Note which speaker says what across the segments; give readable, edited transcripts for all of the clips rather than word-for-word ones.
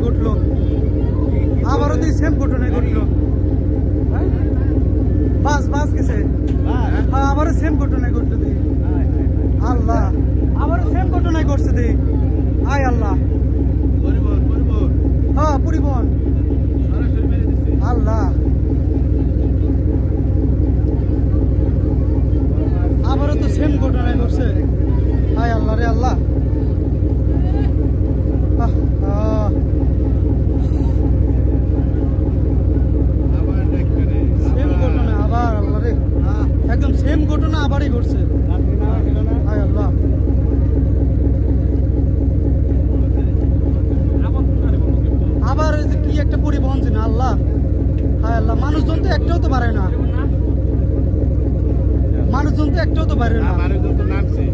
Speaker 1: ঘটলো, আবারও তো সেম ঘটনায় ঘটলো। বাস বাস গেছে, হ্যাঁ আবারও সেম ঘটনায় ঘটলো দি। আল্লাহ, আবারও সেম ঘটনায় ঘটছে দি। আয় আল্লাহ, হ্যাঁ পরিবহন। আল্লাহ, আবারও তো সেম ঘটনায় ঘটছে। আয় আল্লাহ রে আল্লাহ। সেম ঘটনা আবার, আল্লাহ রে, একদম সেম ঘটনা আবারই ঘটছে। হায় আল্লাহ, আবার ওই যে কি একটা পরিবহন ছিল। আল্লাহ, হায় আল্লাহ, মানুষজন তো একটাও তো পারে না, মানুষজন তো একটাও তো পারে না।
Speaker 2: মানুষজন তো নামছে,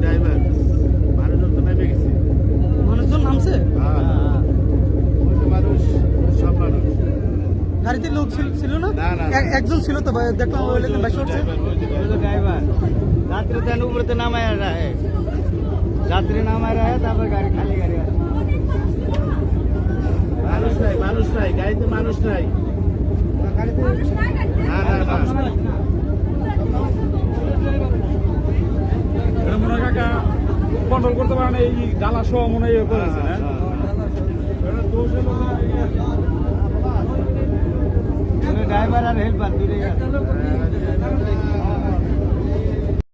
Speaker 2: ড্রাইভার মানুষজন তো নেমে গেছে।
Speaker 1: মানুষজন নামছে,
Speaker 2: মানুষ সব মানুষ
Speaker 1: গাড়িতে লোক ছিল না?
Speaker 2: না, না।
Speaker 1: একজন ছিল তো দেখলাম, ওই লেগে বেশি উঠছে।
Speaker 3: ড্রাইভার রাত্রে তেন উপরে নামায় রাখে, রাত্রে নামায় রাখে, তারপর গাড়ি খালি গাড়ি আছে।
Speaker 2: মানুষ নাই, মানুষ নাই, গাড়িতে মানুষ নাই। না না না,
Speaker 4: এটা মনে হয় কাকা কন্ট্রোল করতে পারে না, এই ডালা সহ মনে হয় করেছে না।
Speaker 3: ড্রাইভার আর হেল্পার দুটোই আছে।